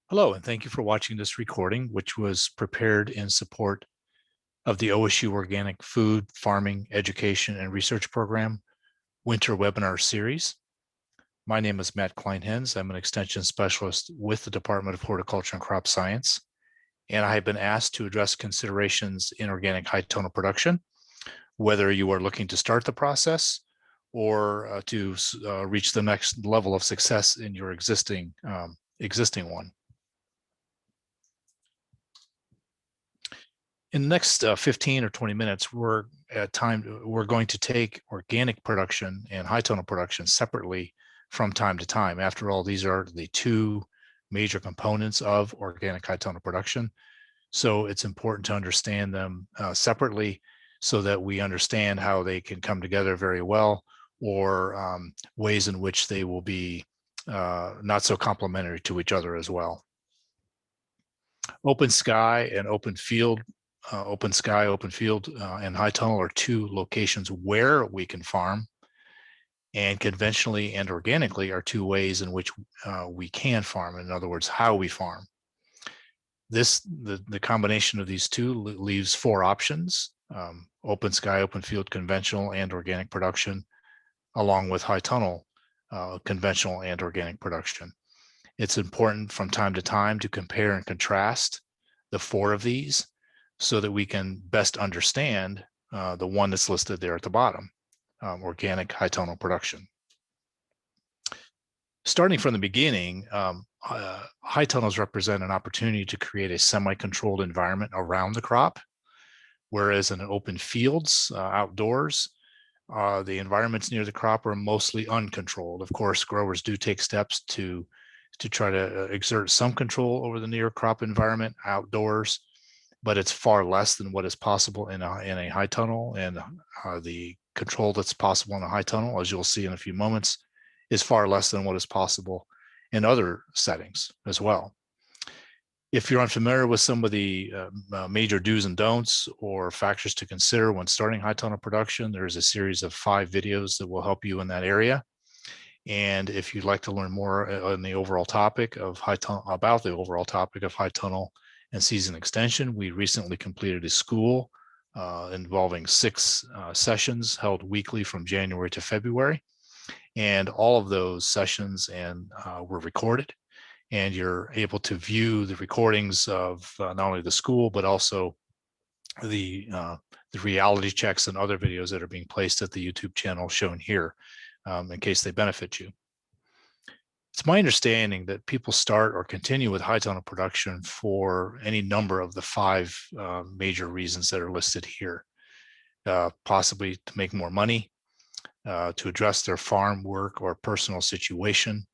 Hello, and thank you for watching this recording, which was prepared in support of the OSU Organic Food, Farming, Education, and Research Program Winter Webinar Series. My name is Matt Kleinhenz. I'm an Extension Specialist with the Department of Horticulture and Crop Science, and I have been asked to address considerations in organic high tonal production, whether you are looking to start the process or to reach the next level of success in your existing one. In the next 15 or 20 minutes, we're going to take organic production and high tonal production separately from time to time. After all, these are the two major components of organic high tonal production. So it's important to understand them separately so that we understand how they can come together very well, or ways in which they will be not so complementary to each other as well. Open sky and open field open sky, open field, and high tonal are two locations where we can farm, and conventionally and organically are two ways in which we can farm. In other words, how we farm. The combination of these two leaves four options: open sky, open field, conventional, and organic production, along with high tonal, conventional and organic production. It's important from time to time to compare and contrast the four of these, so that we can best understand the one that's listed there at the bottom, organic high tonal production. Starting from the beginning, high tonals represent an opportunity to create a semi-controlled environment around the crop, whereas in open fields, outdoors, the environments near the crop are mostly uncontrolled. Of course, growers do take steps to try to exert some control over the near crop environment outdoors, but it's far less than what is possible in a high tonal, and the control that's possible in a high tonal, as you'll see in a few moments, is far less than what is possible in other settings as well. If you're unfamiliar with some of the major do's and don'ts or factors to consider when starting high tonal production, there's a series of 5 videos that will help you in that area. And if you'd like to learn more on the overall topic of high tonal, about the overall topic of high tonal and season extension, we recently completed a school involving 6 sessions held weekly from January to February. And all of those sessions were recorded, and you're able to view the recordings of not only the school, but also the reality checks and other videos that are being placed at the YouTube channel shown here, in case they benefit you. It's my understanding that people start or continue with high tonal production for any number of the 5 major reasons that are listed here. Possibly to make more money, to address their farm work or personal situation,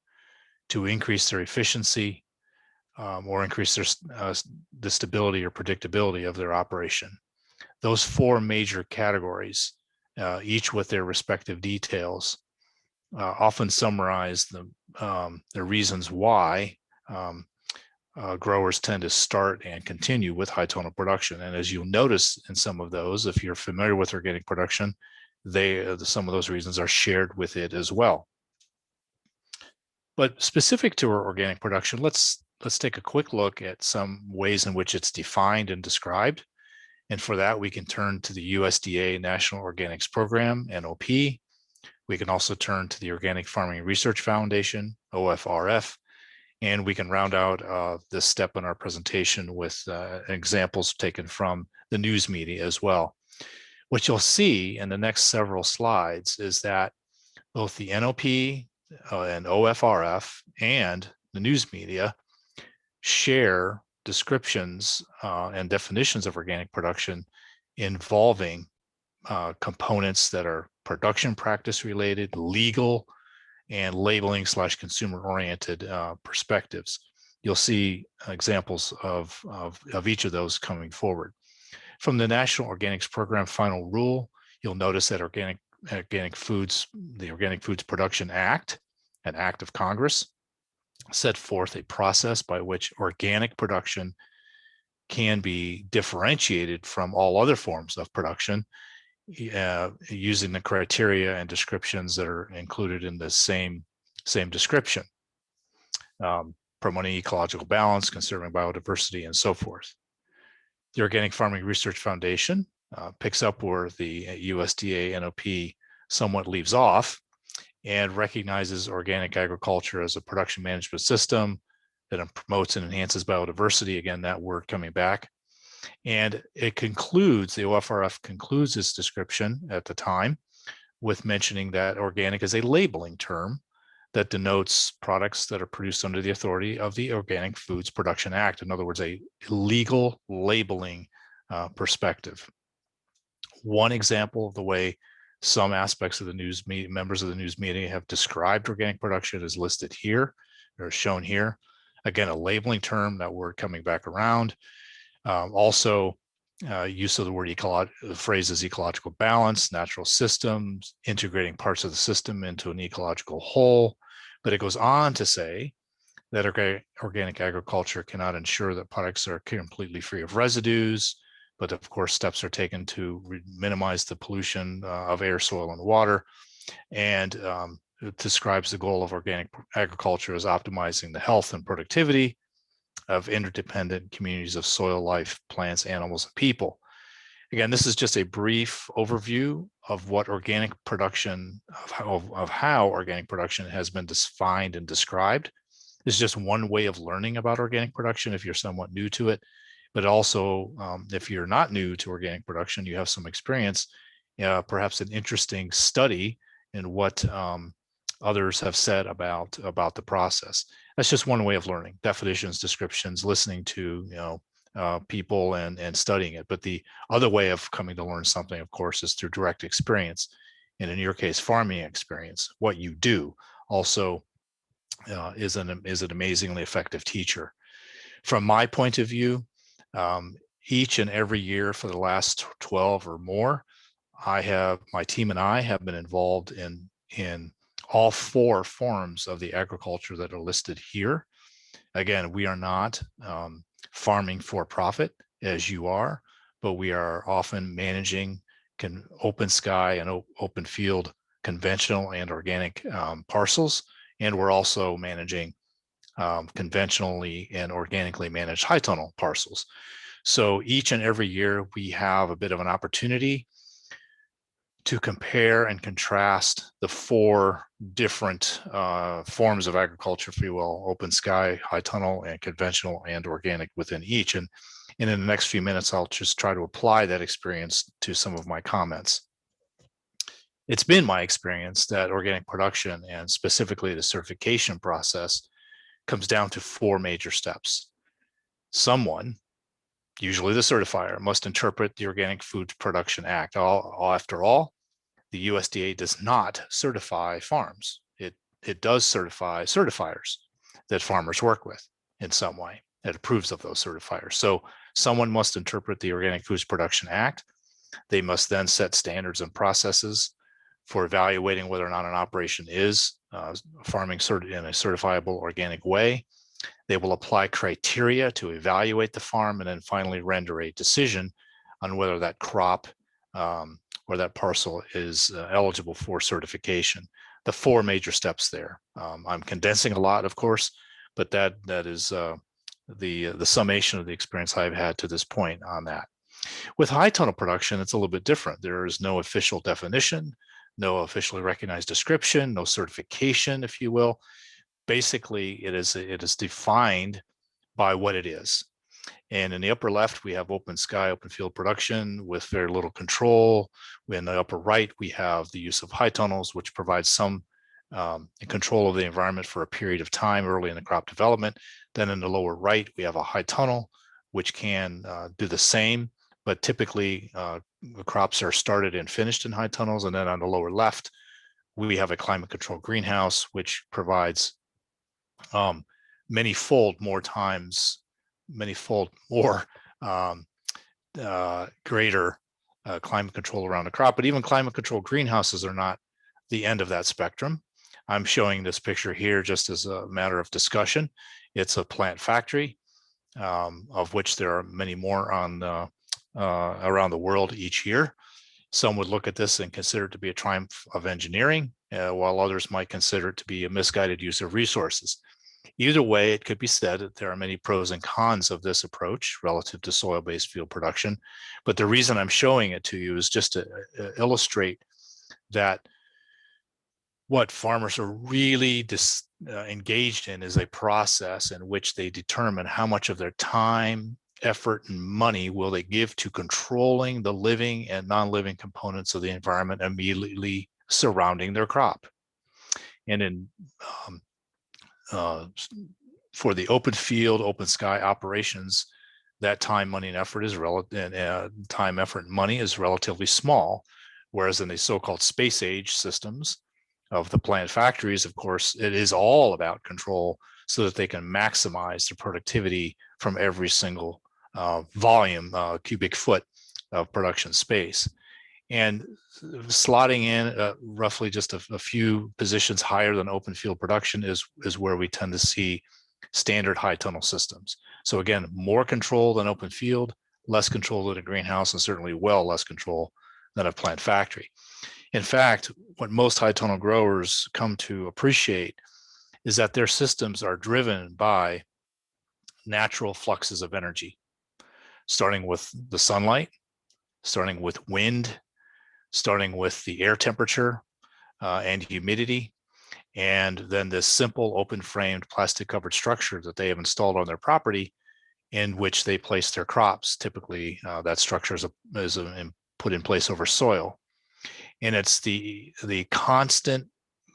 to increase their efficiency, or increase the stability or predictability of their operation. Those 4 major categories, each with their respective details, often summarize the reasons why growers tend to start and continue with high tonal production. And as you'll notice in some of those, if you're familiar with organic production, some of those reasons are shared with it as well. But specific to our organic production, let's take a quick look at some ways in which it's defined and described. And for that, we can turn to the USDA National Organics Program, NOP. We can also turn to the Organic Farming Research Foundation, OFRF, and we can round out this step in our presentation with examples taken from the news media as well. What you'll see in the next several slides is that both the NOP and OFRF and the news media share descriptions and definitions of organic production involving components that are production practice related, legal, and labeling / consumer oriented perspectives. You'll see examples of each of those coming forward. From the National Organics Program final rule, you'll notice that Organic Foods, the Organic Foods Production Act, an act of Congress, set forth a process by which organic production can be differentiated from all other forms of production, using the criteria and descriptions that are included in the same description. promoting ecological balance, conserving biodiversity, and so forth. The Organic Farming Research Foundation picks up where the USDA NOP somewhat leaves off and recognizes organic agriculture as a production management system that promotes and enhances biodiversity. Again, that word coming back. And it concludes, the OFRF concludes its description at the time with mentioning that organic is a labeling term that denotes products that are produced under the authority of the Organic Foods Production Act. In other words, a legal labeling perspective. One example of the way some aspects of the news members of the news media have described organic production is listed here, or shown here. Again, a labeling term, that word coming back around. Also, use of the word the phrases ecological balance, natural systems, integrating parts of the system into an ecological whole. But it goes on to say that organic agriculture cannot ensure that products are completely free of residues, but of course, steps are taken to minimize the pollution of air, soil, and water. And it describes the goal of organic agriculture as optimizing the health and productivity of interdependent communities of soil life, plants, animals, and people. Again, this is just a brief overview of what organic production, of how organic production has been defined and described. This is just one way of learning about organic production if you're somewhat new to it. But also, if you're not new to organic production, you have some experience, perhaps an interesting study in what others have said about the process. That's just one way of learning: definitions, descriptions, listening to people and studying it. But the other way of coming to learn something, of course, is through direct experience, and in your case, farming experience. What you do also is an amazingly effective teacher. From my point of view, each and every year for the last 12 or more, my team and I have been involved in all 4 forms of the agriculture that are listed here. Again, we are not farming for profit as you are, but we are often managing open sky and open field conventional and organic parcels, and we're also managing conventionally and organically managed high tunnel parcels. So each and every year we have a bit of an opportunity to compare and contrast the 4 different forms of agriculture, if you will: open sky, high tunnel, and conventional and organic within each. And in the next few minutes, I'll just try to apply that experience to some of my comments. It's been my experience that organic production, and specifically the certification process, comes down to 4 major steps. Someone, usually the certifier, must interpret the Organic Foods Production Act. After all, the USDA does not certify farms. It does certify certifiers that farmers work with in some way. It approves of those certifiers. So someone must interpret the Organic Foods Production Act. They must then set standards and processes for evaluating whether or not an operation is farming in a certifiable organic way. They will apply criteria to evaluate the farm, and then finally render a decision on whether that crop or that parcel is eligible for certification. The 4 major steps there. I'm condensing a lot, of course, but that is the summation of the experience I've had to this point on that. With high tunnel production, it's a little bit different. There is no official definition, no officially recognized description, no certification, if you will. Basically, it is defined by what it is. And in the upper left, we have open sky, open field production with very little control. In the upper right, we have the use of high tunnels, which provides some control of the environment for a period of time early in the crop development. Then in the lower right, we have a high tunnel, which can do the same, but typically the crops are started and finished in high tunnels. And then on the lower left, we have a climate control greenhouse, which provides many-fold more greater climate control around the crop. But even climate control greenhouses are not the end of that spectrum. I'm showing this picture here just as a matter of discussion. It's a plant factory, of which there are many more on around the world each year. Some would look at this and consider it to be a triumph of engineering, while others might consider it to be a misguided use of resources. Either way, it could be said that there are many pros and cons of this approach relative to soil-based field production. But the reason I'm showing it to you is just to illustrate that what farmers are really engaged in is a process in which they determine how much of their time, effort, and money will they give to controlling the living and non-living components of the environment immediately surrounding their crop. And in for the open field, open sky operations, that time, money, and effort is time, effort, and money is relatively small. Whereas in the so-called space age systems of the plant factories, of course, it is all about control so that they can maximize the productivity from every single volume, cubic foot of production space. And slotting in roughly just a few positions higher than open field production is where we tend to see standard high tunnel systems. So again, more control than open field, less control than a greenhouse, and certainly well less control than a plant factory. In fact, what most high tunnel growers come to appreciate is that their systems are driven by natural fluxes of energy, starting with the sunlight, starting with wind, starting with the air temperature and humidity, and then this simple open framed plastic covered structure that they have installed on their property in which they place their crops. Typically, that structure is put in place over soil. And it's the constant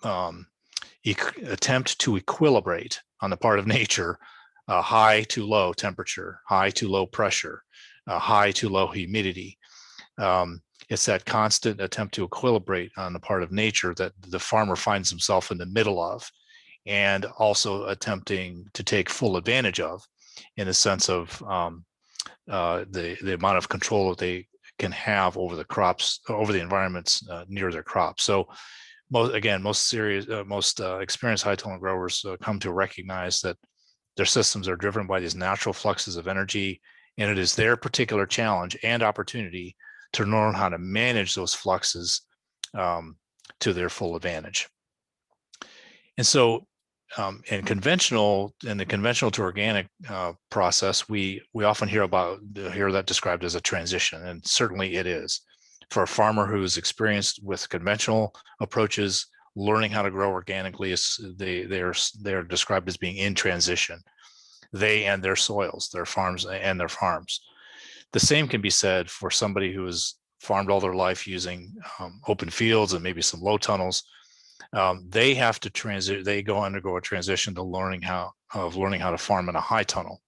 attempt to equilibrate on the part of nature, high to low temperature, high to low pressure, high to low humidity. It's that constant attempt to equilibrate on the part of nature that the farmer finds himself in the middle of, and also attempting to take full advantage of, in a sense of the amount of control that they can have over the crops, over the environments near their crops. So most experienced high tunnel growers come to recognize that their systems are driven by these natural fluxes of energy, and it is their particular challenge and opportunity to learn how to manage those fluxes to their full advantage. And so in the conventional to organic process, we often hear that described as a transition, and certainly it is. For a farmer who's experienced with conventional approaches, learning how to grow organically they're described as being in transition. They and their soils, their farms and their farms. The same can be said for somebody who has farmed all their life using open fields and maybe some low tunnels. They have to undergo a transition to learning how to farm in a high tunnel.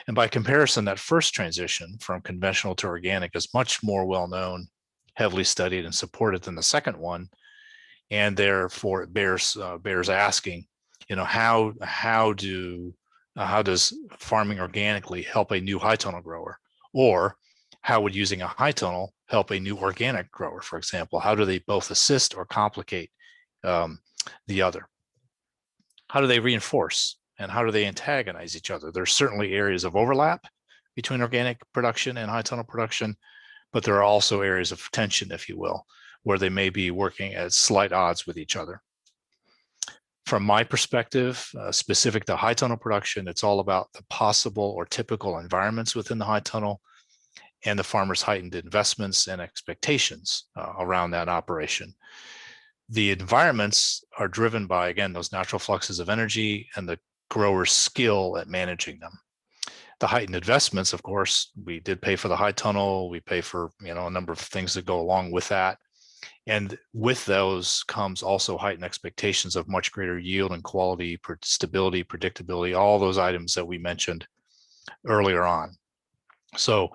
And by comparison, that first transition from conventional to organic is much more well-known, heavily studied and supported than the second one. And therefore it bears asking, how does farming organically help a new high tunnel grower? Or how would using a high tunnel help a new organic grower, for example? How do they both assist or complicate the other? How do they reinforce, and how do they antagonize each other? There's certainly areas of overlap between organic production and high tunnel production, but there are also areas of tension, if you will, where they may be working at slight odds with each other. From my perspective, specific to high tunnel production, it's all about the possible or typical environments within the high tunnel and the farmer's heightened investments and expectations around that operation. The environments are driven by, again, those natural fluxes of energy and the grower's skill at managing them. The heightened investments, of course, we did pay for the high tunnel. We pay for a number of things that go along with that. And with those comes also heightened expectations of much greater yield and quality, stability, predictability, all those items that we mentioned earlier on. So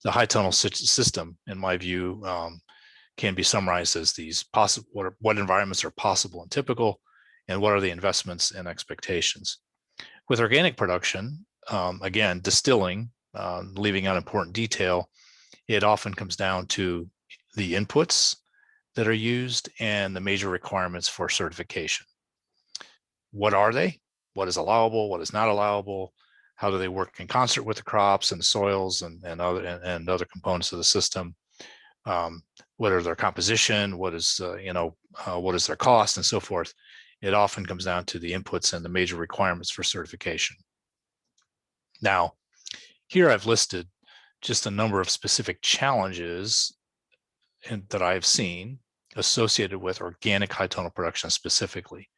the high tunnel system, in my view, can be summarized as these possible, what environments are possible and typical, and what are the investments and expectations. With organic production, again, distilling, leaving out important detail, it often comes down to the inputs that are used and the major requirements for certification. What are they? What is allowable? What is not allowable? How do they work in concert with the crops and soils and other components of the system? What are their composition? What is their cost, and so forth? it often comes down to the inputs and the major requirements for certification. Now, here I've listed just a number of specific challenges that I've seen associated with organic high tonal production specifically.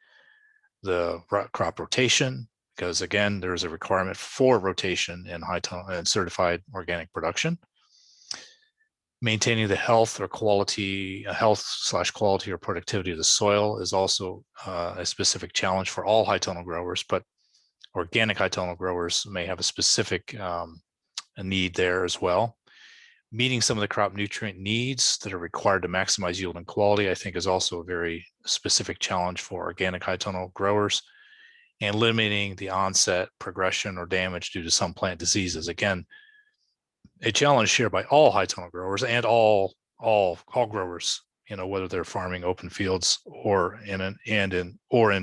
The crop rotation, because again, there's a requirement for rotation in high tonal and certified organic production. Maintaining the health or quality, health/quality or productivity of the soil is also a specific challenge for all high tonal growers, but organic high tonal growers may have a specific a need there as well. Meeting some of the crop nutrient needs that are required to maximize yield and quality, I think, is also a very specific challenge for organic high tonal growers. And limiting the onset, progression, or damage due to some plant diseases. Again, a challenge shared by all high tonal growers and all growers, whether they're farming open fields or in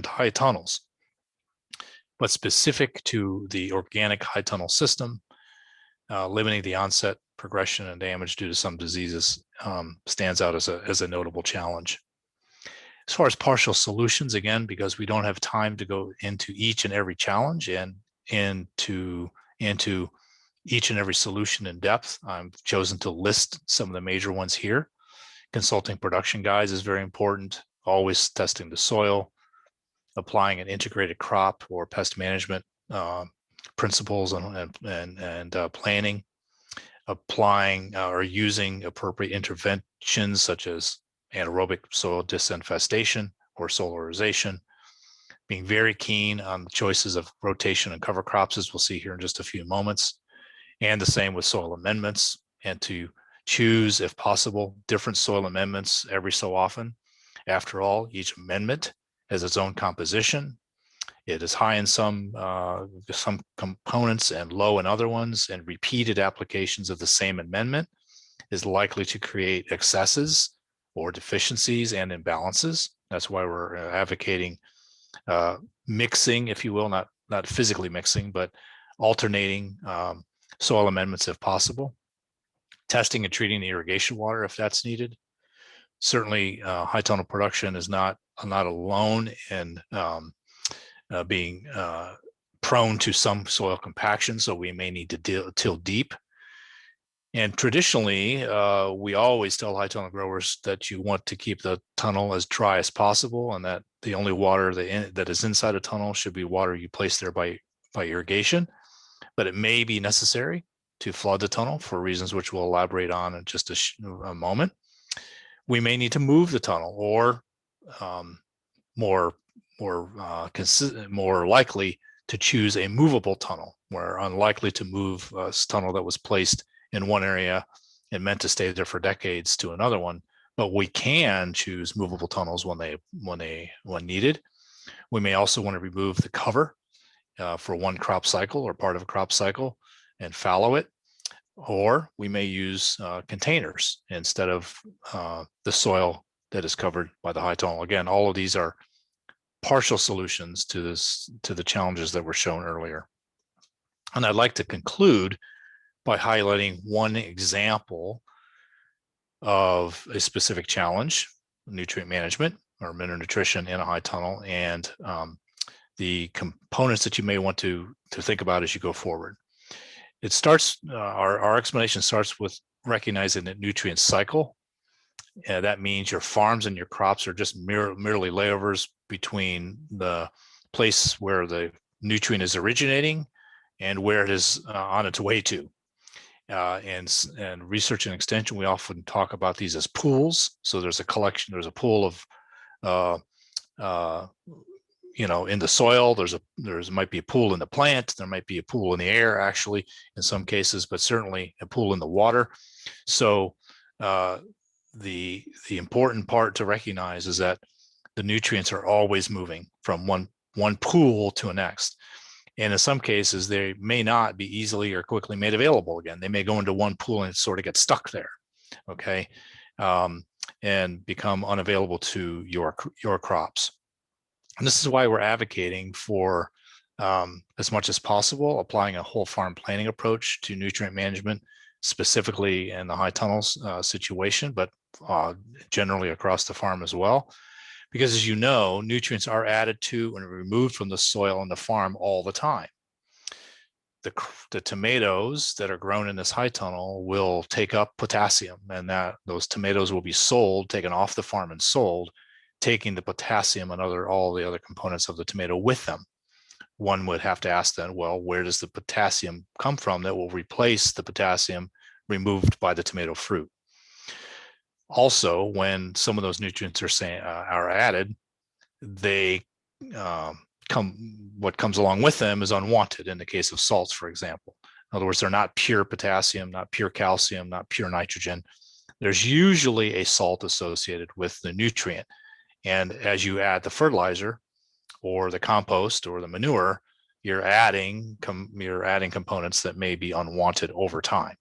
high tunnels. But specific to the organic high tunnel system, limiting the onset, progression, and damage due to some diseases stands out as a notable challenge. As far as partial solutions, again, because we don't have time to go into each and every challenge and into each and every solution in depth, I've chosen to list some of the major ones here. Consulting production guides is very important. Always testing the soil, applying an integrated crop or pest management principles and planning, applying or using appropriate interventions such as anaerobic soil disinfestation or solarization, being very keen on the choices of rotation and cover crops, as we'll see here in just a few moments, and the same with soil amendments, and to choose, if possible, different soil amendments every so often. After all, each amendment has its own composition. It is high in some components and low in other ones, and repeated applications of the same amendment is likely to create excesses or deficiencies and imbalances. That's why we're advocating mixing, if you will, not physically mixing, but alternating soil amendments if possible. Testing and treating the irrigation water if that's needed. Certainly, high tonal production is not alone in being prone to some soil compaction, so we may need to till deep. And traditionally, we always tell high tunnel growers that you want to keep the tunnel as dry as possible, and that the only water that is inside a tunnel should be water you place there by irrigation. But it may be necessary to flood the tunnel for reasons which we'll elaborate on in just a moment. We may need to move the tunnel, or more likely to choose a movable tunnel. We're unlikely to move a tunnel that was placed in one area and meant to stay there for decades to another one, but we can choose movable tunnels when needed. We may also want to remove the cover for one crop cycle or part of a crop cycle and fallow it, or we may use containers instead of the soil that is covered by the high tunnel. Again, all of these are partial solutions to the challenges that were shown earlier. And I'd like to conclude by highlighting one example of a specific challenge, nutrient management or mineral nutrition in a high tunnel, and the components that you may want to think about as you go forward. It starts, our explanation starts with recognizing that nutrient cycle. That means your farms and your crops are just merely layovers between the place where the nutrient is originating and where it is on its way to. And research and extension, we often talk about these as pools. So there's a collection, there's a pool of, in the soil, there might be a pool in the plant, there might be a pool in the air, actually, in some cases, but certainly a pool in the water. So the important part to recognize is that the nutrients are always moving from one pool to the next. And in some cases, they may not be easily or quickly made available again. They may go into one pool and sort of get stuck there, okay, and become unavailable to your crops. And this is why we're advocating for, as much as possible, applying a whole farm planning approach to nutrient management, specifically in the high tunnels situation, but generally across the farm as well. because, as you know, nutrients are added to and removed from the soil on the farm all the time. The tomatoes that are grown in this high tunnel will take up potassium, and those tomatoes will be sold, taken off the farm and sold, taking the potassium and all the other components of the tomato with them. One would have to ask then, well, where does the potassium come from that will replace the potassium removed by the tomato fruit? Also, when some of those nutrients are added, they what comes along with them is unwanted in the case of salts, for example. In other words, they're not pure potassium, not pure calcium, not pure nitrogen. There's usually a salt associated with the nutrient. And as you add the fertilizer or the compost or the manure, you're adding components that may be unwanted over time.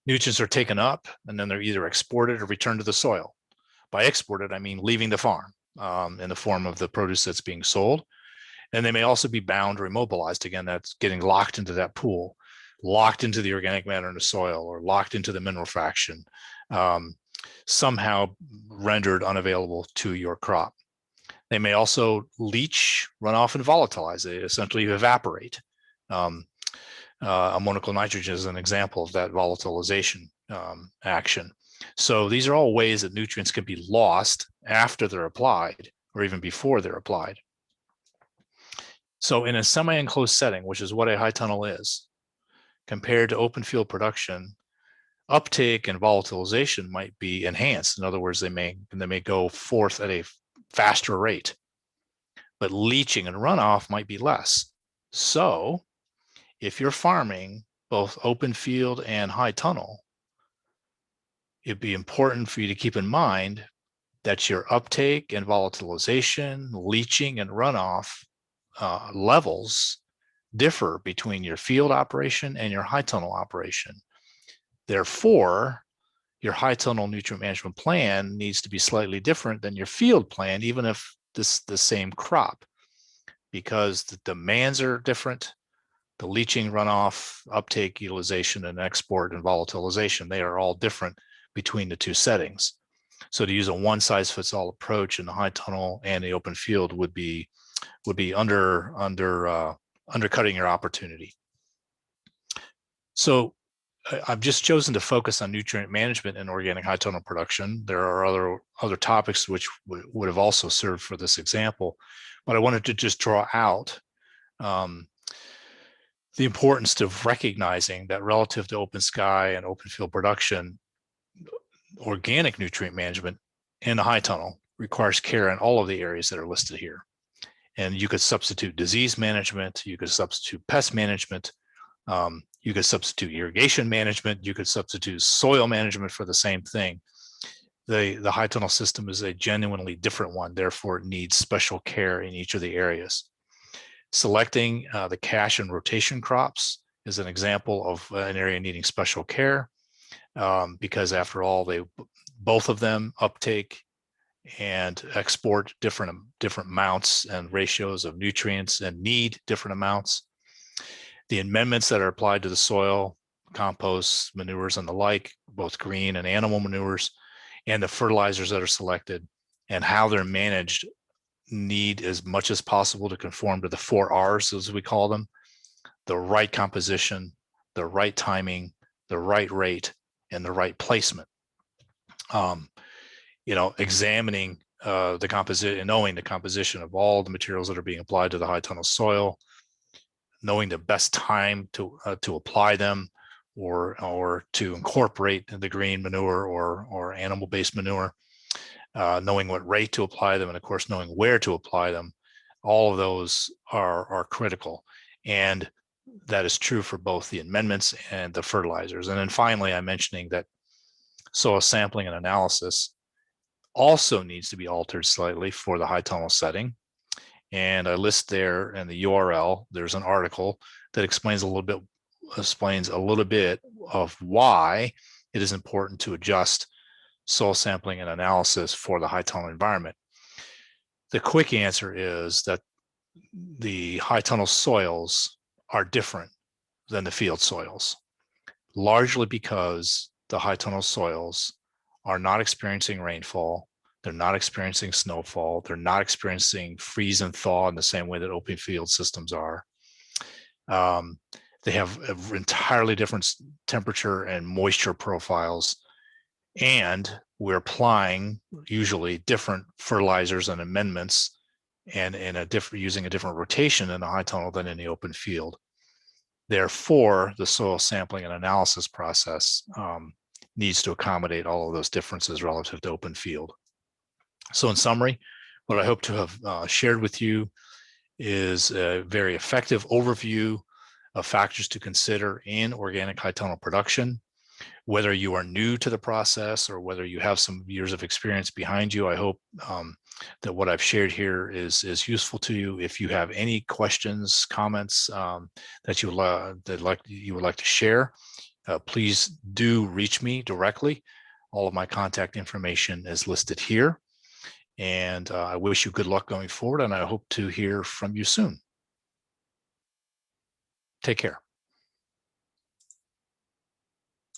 Nutrients are taken up and then they're either exported or returned to the soil. By exported, I mean leaving the farm in the form of the produce that's being sold. And they may also be bound or immobilized. Again, that's getting locked into that pool, locked into the organic matter in the soil, or locked into the mineral fraction, somehow rendered unavailable to your crop. They may also leach, run off, and volatilize. They essentially evaporate. Ammonical nitrogen is an example of that volatilization action. So these are all ways that nutrients can be lost after they're applied or even before they're applied. So in a semi-enclosed setting, which is what a high tunnel is, compared to open field production, uptake and volatilization might be enhanced. In other words, they may go forth at a faster rate, but leaching and runoff might be less. So if you're farming both open field and high tunnel, it'd be important for you to keep in mind that your uptake and volatilization, leaching and runoff levels differ between your field operation and your high tunnel operation. Therefore, your high tunnel nutrient management plan needs to be slightly different than your field plan, even if this the same crop, because the demands are different. The leaching, runoff, uptake, utilization, and export and volatilization, they are all different between the two settings. So to use a one-size-fits-all approach in the high tunnel and the open field would be undercutting your opportunity. So I've just chosen to focus on nutrient management and organic high tunnel production. There are other topics which would have also served for this example, but I wanted to just draw out the importance of recognizing that relative to open sky and open field production, organic nutrient management in the high tunnel requires care in all of the areas that are listed here. And you could substitute disease management, you could substitute pest management, you could substitute irrigation management, you could substitute soil management for the same thing. The high tunnel system is a genuinely different one, therefore it needs special care in each of the areas. Selecting the cache and rotation crops is an example of an area needing special care because after all, both of them uptake and export different amounts and ratios of nutrients and need different amounts. The amendments that are applied to the soil, composts, manures, and the like, both green and animal manures, and the fertilizers that are selected and how they're managed need as much as possible to conform to the 4 R's, as we call them: the right composition, the right timing, the right rate, and the right placement. Examining the composition, knowing the composition of all the materials that are being applied to the high tunnel soil, knowing the best time to apply them or to incorporate the green manure or animal-based manure, knowing what rate to apply them, and of course knowing where to apply them. All of those are critical, and that is true for both the amendments and the fertilizers. And then finally, I'm mentioning that soil sampling and analysis also needs to be altered slightly for the high tunnel setting. And I list there in the URL, there's an article that explains a little bit of why it is important to adjust soil sampling and analysis for the high tunnel environment. The quick answer is that the high tunnel soils are different than the field soils, largely because the high tunnel soils are not experiencing rainfall, They're not experiencing snowfall. They're not experiencing freeze and thaw in the same way that open field systems are. They have entirely different temperature and moisture profiles, and we're applying usually different fertilizers and amendments and using a different rotation in the high tunnel than in the open field. Therefore, the soil sampling and analysis process needs to accommodate all of those differences relative to open field. So in summary, what I hope to have shared with you is a very effective overview of factors to consider in organic high tunnel production. Whether you are new to the process or whether you have some years of experience behind you, I hope that what I've shared here is useful to you. If you have any questions, comments that you would like to share, please do reach me directly. All of my contact information is listed here. And I wish you good luck going forward, and I hope to hear from you soon. Take care.